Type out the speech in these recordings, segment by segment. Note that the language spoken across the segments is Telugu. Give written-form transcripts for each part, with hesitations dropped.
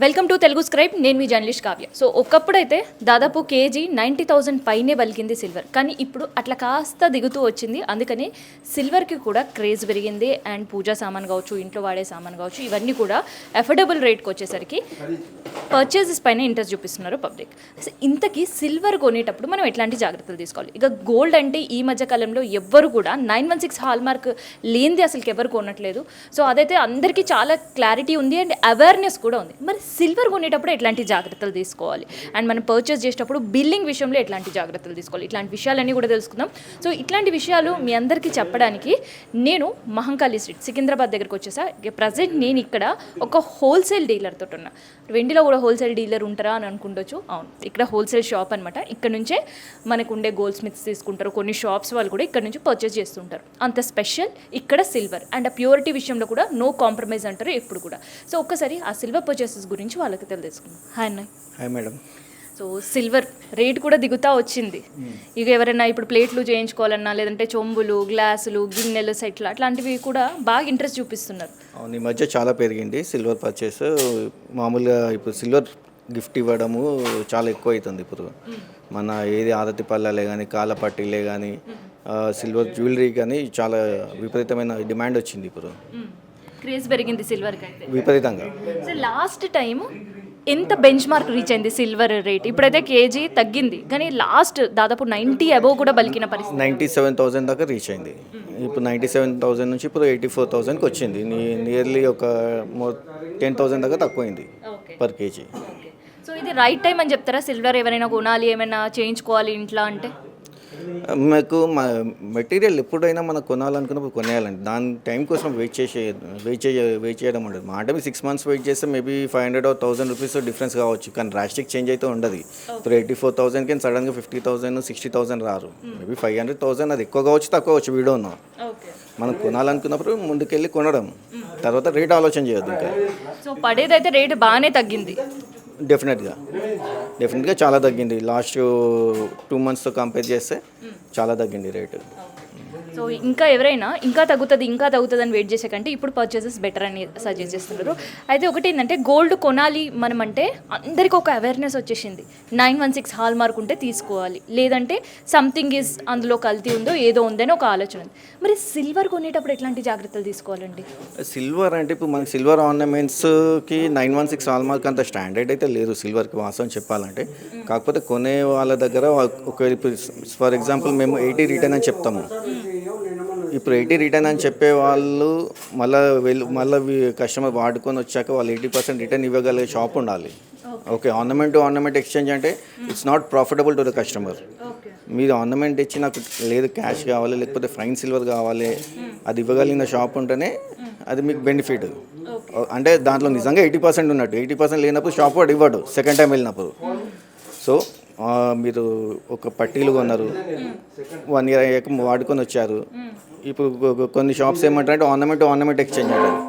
Welcome to Telugu scribe. నేను మీ జర్నలిస్ట్ కావ్య. సో ఒకప్పుడైతే దాదాపు కేజీ 90,000 పైనే పలికింది సిల్వర్, కానీ ఇప్పుడు అట్లా కాస్త దిగుతూ వచ్చింది. అందుకని సిల్వర్కి కూడా క్రేజ్ పెరిగింది. అండ్ పూజా సామాన్ కావచ్చు, ఇంట్లో వాడే సామాన్ కావచ్చు, ఇవన్నీ కూడా అఫోర్డబుల్ రేట్కి వచ్చేసరికి పర్చేసెస్ పైన ఇంట్రెస్ట్ చూపిస్తున్నారు పబ్లిక్. అసలు ఇంతకీ సిల్వర్ కొనేటప్పుడు మనం ఎట్లాంటి జాగ్రత్తలు తీసుకోవాలి? ఇక గోల్డ్ అంటే ఈ మధ్య కాలంలో ఎవ్వరు కూడా 916 హాల్ మార్క్ లేనిది అసలుకి ఎవరు కొనట్లేదు. సో అదైతే అందరికీ చాలా క్లారిటీ ఉంది అండ్ అవేర్నెస్ కూడా ఉంది. మరి సిల్వర్ కొనేటప్పుడు ఎట్లాంటి జాగ్రత్తలు తీసుకోవాలి అండ్ మనం పర్చేస్ చేసేటప్పుడు బిల్లింగ్ విషయంలో ఎట్లాంటి జాగ్రత్తలు తీసుకోవాలి, ఇట్లాంటి విషయాలన్నీ కూడా తెలుసుకుందాం. సో ఇట్లాంటి విషయాలు మీ అందరికీ చెప్పడానికి నేను మహంకాళి స్ట్రీట్ సికింద్రాబాద్ దగ్గరకు వచ్చేసా. ప్రజెంట్ నేను ఇక్కడ ఒక హోల్సేల్ డీలర్ తోటి ఉన్నా. వెండిలో కూడా హోల్సేల్ డీలర్ ఉంటారా అని అనుకుంటొచ్చు. అవును, ఇక్కడ హోల్సేల్ షాప్ అనమాట. ఇక్కడ నుంచే మనకు ఉండే గోల్డ్ స్మిత్స్ తీసుకుంటారు, కొన్ని షాప్స్ వాళ్ళు కూడా ఇక్కడ నుంచి పర్చేస్ చేస్తుంటారు. అంత స్పెషల్ ఇక్కడ సిల్వర్ అండ్ ఆ ప్యూరిటీ విషయంలో కూడా నో కాంప్రమైజ్ అంటారు ఎప్పుడు కూడా. సో ఒక్కసారి ఆ సిల్వర్ పర్చేసెస్ గురించి వాళ్ళకి తెలుసుకుందాం. హాయ్ అన్న. Hi madam. So silver rate కూడా దిగుతూ వచ్చింది. ఇక ఎవరైనా ఇప్పుడు ప్లేట్లు చేయించుకోవాలన్నా, లేదంటే చెంబులు, గ్లాసులు, గిన్నెలు, సెట్లు అట్లాంటివి కూడా బాగా ఇంట్రెస్ట్ చూపిస్తున్నారు. అవును, ఈ మధ్య చాలా పెరిగింది సిల్వర్ పర్చేస్. మామూలుగా ఇప్పుడు సిల్వర్ గిఫ్ట్ ఇవ్వడము చాలా ఎక్కువ అవుతుంది. ఇప్పుడు మన ఏది ఆరతి పళ్ళలే కానీ, కాళ్ళ పట్టీలే కానీ, సిల్వర్ జ్యువెలరీ కానీ చాలా విపరీతమైన డిమాండ్ వచ్చింది. ఇప్పుడు క్రేజ్ పెరిగింది సిల్వర్కి అయితే విపరీతంగా. సో లాస్ట్ టైం ఎంత బెంచ్ మార్క్ రీచ్ అయింది సిల్వర్ రేట్? ఇప్పుడైతే కేజీ తగ్గింది, కానీ లాస్ట్ దాదాపు 90 అబోవ్ కూడా బలికిన పరిస్థితి. 97,000 దాకా రీచ్ అయింది. ఇప్పుడు 97,000 నుంచి ఇప్పుడు 84,000కి వచ్చింది. నియర్లీ ఒక 10,000 దాకా తక్కువైంది పర్ కేజీ. సో ఇది రైట్ టైం అని చెప్తారా? సిల్వర్ ఎవరైనా కొనాలి, ఏమైనా చేయించుకోవాలి ఇంట్లో అంటే? మాకు మెటీరియల్ ఎప్పుడైనా మనం కొనాలనుకున్నప్పుడు కొనేయాలండి. దాని టైం కోసం వెయిట్ చేయడం ఉండదు. మా అంటే 6 months వెయిట్ చేస్తే మేబీ 500 or 1,000 రూపీస్ డిఫరెన్స్ కావచ్చు, కానీ డ్రాస్టిక్ చేంజ్ అయితే ఉండదు. ఇప్పుడు 84,000కి సడన్గా 50,000 60,000 రారు. మేబీ 500,000 అది ఎక్కువ కావచ్చు, తక్కువ కావచ్చు, వీడియో ఉన్నాం. మనం కొనాలనుకున్నప్పుడు ముందుకెళ్ళి కొనడం, తర్వాత రేట్ ఆలోచన చేయొద్దు. ఇంకా సో పడేదైతే రేట్ బాగానే తగ్గింది. డెఫినెట్గా చాలా తగ్గింది. లాస్ట్ 2 monthsతో కంపేర్ చేస్తే చాలా తగ్గింది రేటు. సో ఇంకా ఎవరైనా ఇంకా తగ్గుతుంది అని వెయిట్ చేసే కంటే ఇప్పుడు పర్చేసెస్ బెటర్ అని సజెస్ట్ చేస్తున్నారు. అయితే ఒకటి ఏంటంటే, గోల్డ్ కొనాలి మనం అంటే అందరికీ ఒక అవేర్నెస్ వచ్చేసింది. 916 హాల్ మార్క్ ఉంటే తీసుకోవాలి, లేదంటే సంథింగ్ ఈజ్ అందులో కల్తీ ఉందో ఏదో ఉందని ఒక ఆలోచన ఉంది. మరి సిల్వర్ కొనేటప్పుడు ఎట్లాంటి జాగ్రత్తలు తీసుకోవాలండి? సిల్వర్ అంటే ఇప్పుడు మనకి సిల్వర్ ఆర్నమెంట్స్కి 916 హాల్ మార్క్ అంత స్టాండర్డ్ అయితే లేదు సిల్వర్కి, వాస్తవం చెప్పాలంటే. కాకపోతే కొనే వాళ్ళ దగ్గర ఒకవేళ ఇప్పుడు ఫర్ ఎగ్జాంపుల్ మేము 80 రిటర్న్ అని చెప్తాము. ఇప్పుడు 80 రిటర్న్ అని చెప్పే వాళ్ళు మళ్ళీ కస్టమర్ వాడుకొని వచ్చాక వాళ్ళు 80% రిటర్న్ ఇవ్వగలిగే షాప్ ఉండాలి. Okay, ornament to ornament exchange అంటే it's not profitable to the customer. మీరు ఆర్నమెంట్ ఇచ్చి నాకు లేదు క్యాష్ కావాలి, లేకపోతే ఫైన్ సిల్వర్ కావాలి, అది ఇవ్వగలిగిన షాప్ ఉంటేనే అది మీకు బెనిఫిట్. అంటే దాంట్లో నిజంగా 80% ఉన్నట్టు. 80% లేనప్పుడు షాప్ వాడు ఇవ్వడు సెకండ్ టైం వెళ్ళినప్పుడు. సో మీరు ఒక పట్టీలు కొన్నారు, 1 year అయ్యాక వాడుకొని వచ్చారు. ఇప్పుడు కొన్ని షాప్స్ ఏమంటారంటే ఆర్నమెంట్ ఎక్స్చేంజ్ అంటారు.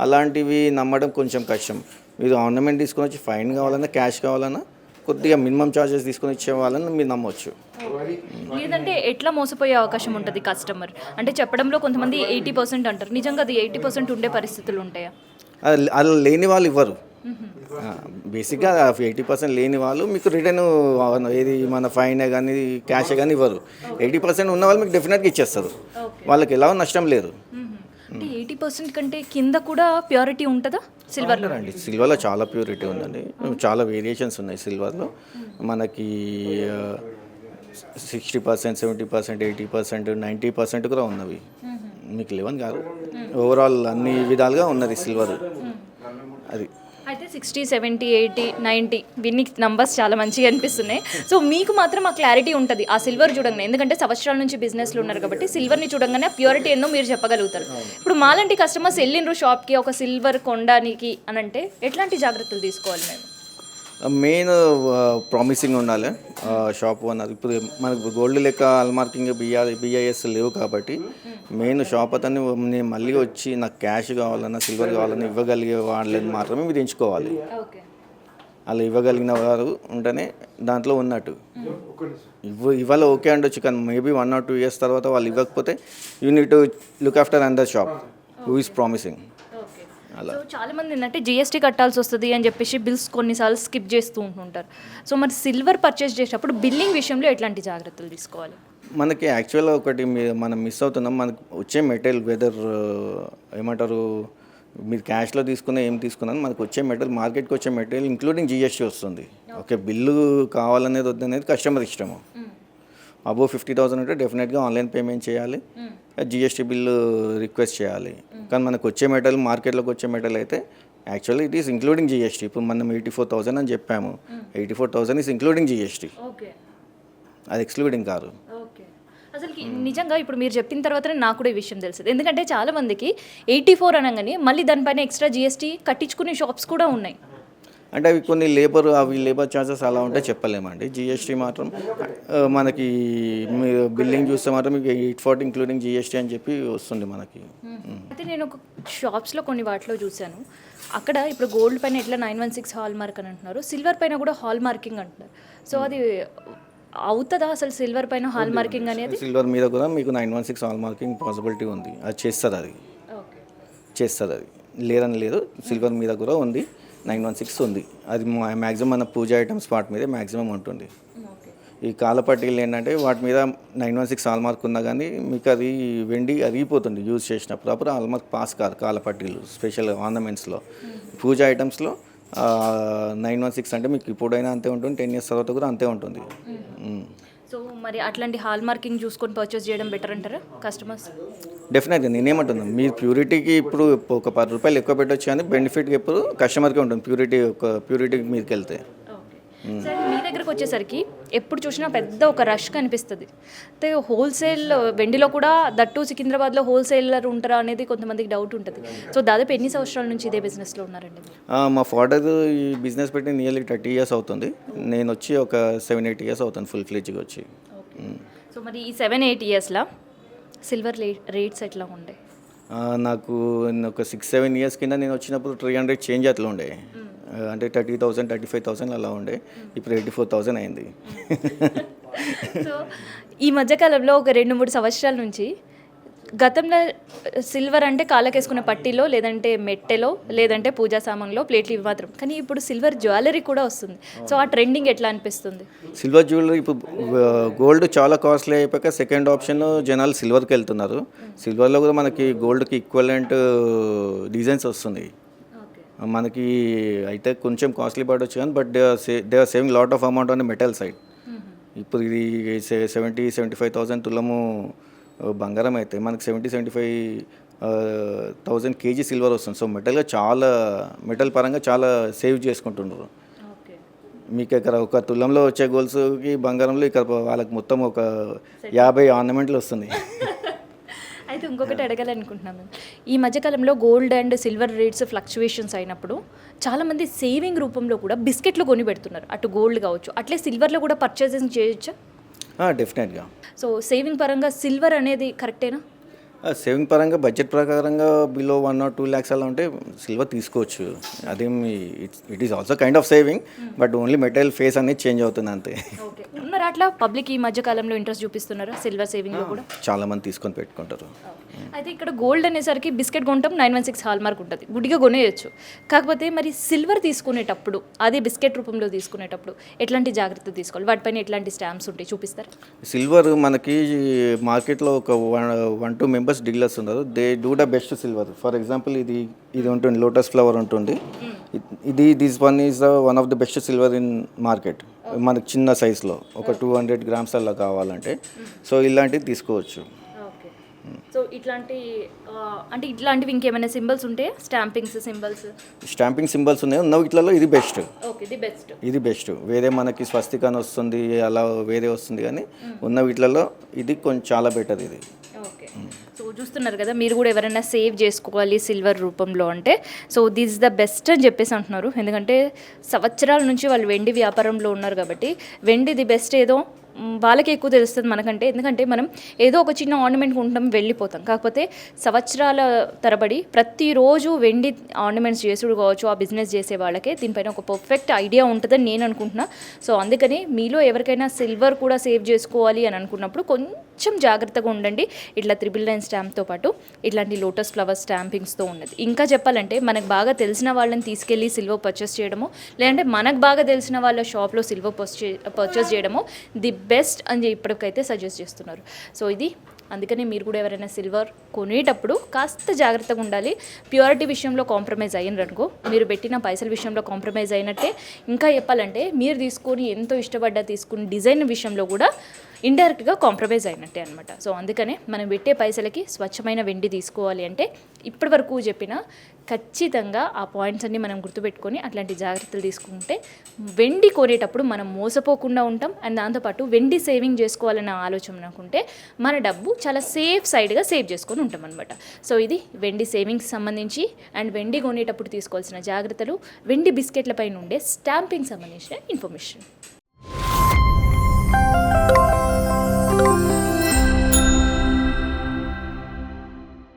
అలాంటివి నమ్మడం కొంచెం కష్టం. మీరు ఆర్నమెంట్ తీసుకొని వచ్చి ఫైన్ కావాలన్నా, క్యాష్ కావాలన్నా, కొద్దిగా మినిమం ఛార్జెస్ తీసుకొని ఇచ్చే వాళ్ళని మీరు నమ్మవచ్చు. లేదంటే ఎట్లా మోసపోయే అవకాశం ఉంటుంది కస్టమర్? అంటే చెప్పడంలో కొంతమంది 80% అంటారు, నిజంగా అది 80% ఉండే పరిస్థితులు ఉంటాయా? అలా లేని వాళ్ళు ఇవ్వరు. బేసిక్గా 80% లేని వాళ్ళు మీకు రిటర్న్ ఏది మన ఫైన్ కానీ క్యాష్ కానీ ఇవ్వరు. 80% ఉన్న వాళ్ళు మీకు డెఫినెట్గా ఇచ్చేస్తారు. వాళ్ళకి ఎలా నష్టం లేదు. అంటే 80% కంటే కింద కూడా ప్యూరిటీ ఉంటుందా సిల్వర్లో? అండి, సిల్వర్లో చాలా ప్యూరిటీ ఉందండి. చాలా వేరియేషన్స్ ఉన్నాయి సిల్వర్లో. మనకి 60%, 70%, 80%, 90% కూడా ఉన్నవి. మీకు 11 కాదు, ఓవరాల్ అన్ని విధాలుగా ఉన్నది సిల్వర్. అది అయితే 60, 70, 80, 90 విన్ని నంబర్స్ చాలా మంచిగా అనిపిస్తున్నాయి. సో మీకు మాత్రం ఆ క్లారిటీ ఉంటుంది ఆ సిల్వర్ చూడంగానే, ఎందుకంటే సంవత్సరాల నుంచి బిజినెస్లో ఉన్నారు కాబట్టి సిల్వర్ని చూడంగానే ప్యూరిటీ ఏందో మీరు చెప్పగలుగుతారు. ఇప్పుడు మాలాంటి కస్టమర్స్ వెళ్ళిండ్రు షాప్కి ఒక సిల్వర్ కొనడానికి అని అంటే ఎట్లాంటి జాగ్రత్తలు తీసుకోవాలి మేము? మెయిన్ ప్రామిసింగ్ ఉండాలి షాప్ ఓనర్. ఇప్పుడు మనకు గోల్డ్ లెక్క హాల్మార్కింగ్ బిఐఎస్ లేవు కాబట్టి మెయిన్ షాప్ అతన్ని నేను మళ్ళీ వచ్చి నాకు క్యాష్ కావాలన్నా, సిల్వర్ కావాలన్నా ఇవ్వగలిగే వాళ్ళని మాత్రమే మీరు ఎంచుకోవాలి. అలా ఇవ్వగలిగిన వారు ఉంటేనే దాంట్లో ఉన్నట్టు. ఇవాళ ఓకే ఉండొచ్చు, కానీ మేబీ 1 or 2 years తర్వాత వాళ్ళు ఇవ్వకపోతే you need to look after another shop who is promising. అలా సో చాలా మంది ఏంటంటే జిఎస్టీ కట్టాల్సి వస్తుంది అని చెప్పేసి బిల్స్ కొన్నిసార్లు స్కిప్ చేస్తూ ఉంటుంటారు. సో మరి సిల్వర్ పర్చేస్ చేసేటప్పుడు బిల్లింగ్ విషయంలో ఎట్లాంటి జాగ్రత్తలు తీసుకోవాలి? మనకి యాక్చువల్గా ఒకటి మనం మిస్ అవుతున్నాం. మనకు వచ్చే మెటీరియల్ వెదర్ ఏమంటారు, మీరు క్యాష్లో తీసుకున్నా ఏం తీసుకున్నా మనకు వచ్చే మెటీరియల్, మార్కెట్కి వచ్చే మెటీరియల్ ఇంక్లూడింగ్ జిఎస్టీ వస్తుంది. ఓకే, బిల్లు కావాలనేది వద్దనేది కస్టమర్ ఇష్టము. అబోవ్ 50,000 ఉంటే డెఫినెట్గా ఆన్లైన్ పేమెంట్ చేయాలి, జిఎస్టీ బిల్లు రిక్వెస్ట్ చేయాలి. కానీ మనకు వచ్చే మెటీరియల్, మార్కెట్లోకి వచ్చే మెటీరియల్ అయితే actually it is including GST. ఇప్పుడు మనం 84,000 అని చెప్పాము, 84,000 ఈస్ ఇంక్లూడింగ్ జిఎస్టీ, ఓకే, అది ఎక్స్క్లూడింగ్ కాదు. ఓకే. అసలు నిజంగా ఇప్పుడు మీరు చెప్పిన తర్వాతనే నాకు కూడా ఈ విషయం తెలిసింది. ఎందుకంటే చాలా మందికి 84 అనగానే మళ్ళీ దానిపైన ఎక్స్ట్రా జిఎస్టీ కట్టించుకునే షాప్స్ కూడా ఉన్నాయి. అంటే అవి కొన్ని లేబర్ ఛార్జెస్ అలా ఉంటే చెప్పలేమండి. జిఎస్టీ మాత్రం మనకి మీరు బిల్లింగ్ చూస్తే మాత్రం మీకు 840 ఇంక్లూడింగ్ జిఎస్టీ అని చెప్పి వస్తుంది మనకి. అయితే నేను ఒక షాప్స్లో కొన్ని వాటిలో చూశాను, అక్కడ ఇప్పుడు గోల్డ్ పైన ఎట్లా 916 హాల్ మార్క్ అని అంటున్నారు, సిల్వర్ పైన కూడా హాల్ మార్కింగ్ అంటున్నారు. సో అది అవుతుందా అసలు సిల్వర్ పైన హాల్ మార్కింగ్ అనేది? సిల్వర్ మీద కూడా మీకు 916 హాల్ మార్కింగ్ పాసిబిలిటీ ఉంది. అది చేస్తుంది, అది చేస్తుంది, అది లేదని లేదు. సిల్వర్ మీద కూడా ఉంది, 916 ఉంది. అది మ్యాక్సిమం మన పూజ ఐటమ్స్ వాటి మీద మ్యాక్సిమం ఉంటుంది. ఈ కాలపట్టీలు ఏంటంటే వాటి మీద 916 హాల్ మార్క్ ఉన్నా కానీ మీకు అది వెండి అరిగిపోతుంది యూజ్ చేసినప్పుడు. అప్పుడు హాల్ మార్క్ పాస్ కాదు కాలపట్టీలు, స్పెషల్ ఆర్నమెంట్స్లో. పూజ ఐటమ్స్లో 916 అంటే మీకు ఇప్పుడైనా అంతే ఉంటుంది, 10 years తర్వాత కూడా అంతే ఉంటుంది. సో మరి అట్లాంటి హాల్ మార్కింగ్ చూసుకొని పర్చేస్ చేయడం బెటర్ అంటారా కస్టమర్స్? డెఫినెట్గా నేనేమంటున్నాను, మీరు ప్యూరిటీకి ఇప్పుడు ఒక ₹10 ఎక్కువ పెట్టొచ్చు కానీ బెనిఫిట్కి ఎప్పుడు కస్టమర్కే ఉంటుంది. ప్యూరిటీకి మీదకి వెళ్తే. సార్ మీ దగ్గరకు వచ్చేసరికి ఎప్పుడు చూసినా పెద్ద ఒక రష్ కనిపిస్తుంది. అయితే హోల్సేల్ వెండిలో కూడా దట్టు సికింద్రాబాద్లో హోల్సేలర్ ఉంటారా అనేది కొంతమందికి డౌట్ ఉంటుంది. సో దాదాపు ఎన్ని సంవత్సరాల నుంచి ఇదే బిజినెస్లో ఉన్నారండి? మా ఫాదర్ ఈ బిజినెస్ పెట్టి నియర్లీ 30 years అవుతుంది. నేను వచ్చి ఒక 7-8 years అవుతుంది ఫుల్ ఫ్లెడ్జ్గా వచ్చి. సో మరి ఈ 7-8 yearsలో సిల్వర్ రేట్స్ ఎట్లా ఉండే? నాకు ఒక 6-7 years కింద నేను వచ్చినప్పుడు 300 చేంజ్ అట్లా ఉండే. అంటే 30,000 35,000 అలా ఉండే. ఇప్పుడు 84,000 అయింది. సో ఈ మధ్యకాలంలో ఒక 2-3 సంవత్సరాల నుంచి గతంలో సిల్వర్ అంటే కాళ్ళకేసుకునే పట్టీలో, లేదంటే మెట్టెలో, లేదంటే పూజా సామాన్లో ప్లేట్లు ఇవి మాత్రం. కానీ ఇప్పుడు సిల్వర్ జ్యువెలరీ కూడా వస్తుంది. సో ఆ ట్రెండింగ్ ఎట్లా అనిపిస్తుంది? సిల్వర్ జ్యువెలరీ ఇప్పుడు గోల్డ్ చాలా కాస్ట్లీ అయిపోయాక సెకండ్ ఆప్షన్ జనాలు సిల్వర్కి వెళ్తున్నారు. సిల్వర్లో కూడా మనకి గోల్డ్కి ఈక్వలెంట్ డిజైన్స్ వస్తుంది. మనకి అయితే కొంచెం కాస్ట్లీ పడవచ్చు కానీ but they are saving lot of amount on metal side. ఇప్పుడు ఇది 70-75,000 తులము బంగారం అయితే మనకి 70-75,000 kg సిల్వర్ వస్తుంది. సో మెటల్ పరంగా చాలా సేవ్ చేసుకుంటున్నారు. మీకు ఇక్కడ ఒక తులంలో వచ్చే గోల్స్కి బంగారంలో ఇక్కడ వాళ్ళకి మొత్తం ఒక 50 ఆర్నమెంట్లు వస్తుంది. అయితే ఇంకొకటి అడగాలనుకుంటున్నాను, ఈ మధ్యకాలంలో gold and silver rates fluctuations అయినప్పుడు చాలామంది సేవింగ్ రూపంలో కూడా బిస్కెట్లు కొని పెడుతున్నారు. అటు గోల్డ్ కావచ్చు, అట్లే సిల్వర్లో కూడా పర్చేసింగ్ చేయొచ్చా? డెఫినెట్గా. సో సేవింగ్ పరంగా సిల్వర్ అనేది కరెక్టేనా? సేవింగ్ పరంగా బడ్జెట్ ప్రకారంగా బిలో 1 or 2 lakhs అలా ఉంటే సిల్వర్ తీసుకోవచ్చు. అదేమి it is also kind of saving, but only material face అనేది చేంజ్ అవుతుంది అంతే. ఓకే, ఉన్నారు అట్లా పబ్లిక్ ఈ మధ్య కాలంలో ఇంట్రెస్ట్ చూపిస్తున్నారా సిల్వర్ సేవింగ్లో కూడా? చాలా మంది తీసుకొని పెట్టుకుంటారు. అయితే ఇక్కడ గోల్డ్ అనేసరికి బిస్కెట్ కొంటాం, 916 హాల్ మార్క్ ఉంటుంది, గుడ్డిగా కొనేయచ్చు. కాకపోతే మరి సిల్వర్ తీసుకునేటప్పుడు, అదే బిస్కెట్ రూపంలో తీసుకునేటప్పుడు ఎట్లాంటి జాగ్రత్త తీసుకోవాలి, వాటిపైన ఎట్లాంటి స్టాంప్స్ ఉంటాయి చూపిస్తారు? సిల్వర్ మనకి మార్కెట్లో ఒక 1-2 members డీలర్స్ ఉన్నారు. They do the best silver. For example ఇది ఉంటుంది, లోటస్ ఫ్లవర్ ఉంటుంది. This one is one of the best silver in market. మనకి చిన్న సైజులో ఒక 200 grams అలా కావాలంటే సో ఇలాంటివి తీసుకోవచ్చు. సో ఇట్లాంటివి ఇంకేమైనా సింబల్స్ ఉంటే స్టాంపింగ్ సింబల్స్ ఉన్నాయి ఇట్లలో ఇది బెస్ట్. ఇది బెస్ట్. వేరే మనకి స్వస్తిక్ అని వస్తుంది, అలా వేరే వస్తుంది, కానీ ఉన్న వీటిలలో ఇది కొంచెం చాలా బెటర్ ఇది. సో చూస్తున్నారు కదా, మీరు కూడా ఎవరైనా సేవ్ చేసుకోవాలి సిల్వర్ రూపంలో అంటే సో దిస్ ద బెస్ట్ అని చెప్పేసి అంటున్నారు. ఎందుకంటే సంవత్సరాల నుంచి వాళ్ళు వెండి వ్యాపారంలో ఉన్నారు కాబట్టి వెండి ది బెస్ట్ ఏదో వాళ్ళకి ఎక్కువ తెలుస్తుంది మనకంటే. ఎందుకంటే మనం ఏదో ఒక చిన్న ఆర్నమెంట్ కొంటాం వెళ్ళిపోతాం. కాకపోతే సంవత్సరాల తరబడి ప్రతిరోజు వెండి ఆర్నమెంట్స్ చేసుడు కావచ్చు, ఆ బిజినెస్ చేసే వాళ్ళకే దీనిపైన ఒక పర్ఫెక్ట్ ఐడియా ఉంటుందని నేను అనుకుంటున్నా. సో అందుకని మీలో ఎవరికైనా సిల్వర్ కూడా సేవ్ చేసుకోవాలి అని అనుకున్నప్పుడు కొంచెం జాగ్రత్తగా ఉండండి. ఇట్లా 999 స్టాంప్తో పాటు ఇట్లాంటి లోటస్ ఫ్లవర్ స్టాంపింగ్స్తో ఉన్నది. ఇంకా చెప్పాలంటే మనకు బాగా తెలిసిన వాళ్ళని తీసుకెళ్ళి సిల్వర్ పర్చేస్ చేయడము, లేదంటే మనకు బాగా తెలిసిన వాళ్ళ షాప్లో సిల్వర్ పర్చేస్ చేయడము ది బెస్ట్ అని ఇప్పటికైతే సజెస్ట్ చేస్తున్నారు. సో ఇది అందుకని మీరు కూడా ఎవరైనా సిల్వర్ కొనేటప్పుడు కాస్త జాగ్రత్తగా ఉండాలి. ప్యూరిటీ విషయంలో కాంప్రమైజ్ అయినరనుకో, మీరు పెట్టిన పైసల విషయంలో కాంప్రమైజ్ అయినట్టే. ఇంకా చెప్పాలంటే మీరు తీసుకొని ఎంతో ఇష్టపడ్డా తీసుకుని డిజైన్ విషయంలో కూడా ఇండైరెక్ట్గా కాంప్రమైజ్ అయినట్టే అనమాట. సో అందుకనే మనం పెట్టే పైసలకి స్వచ్ఛమైన వెండి తీసుకోవాలి అంటే ఇప్పటి వరకు చెప్పిన ఖచ్చితంగా ఆ పాయింట్స్ అన్ని మనం గుర్తుపెట్టుకొని అట్లాంటి జాగ్రత్తలు తీసుకుంటే వెండి కొనేటప్పుడు మనం మోసపోకుండా ఉంటాం. అండ్ దాంతోపాటు వెండి సేవింగ్ చేసుకోవాలన్న ఆలోచన అనుకుంటే మన డబ్బు చాలా సేఫ్ సైడ్గా సేవ్ చేసుకొని ఉంటాం అనమాట. సో ఇది వెండి సేవింగ్స్ సంబంధించి అండ్ వెండి కొనేటప్పుడు తీసుకోవాల్సిన జాగ్రత్తలు, వెండి బిస్కెట్ల పైన ఉండే స్టాంపింగ్ సంబంధించిన ఇన్ఫర్మేషన్.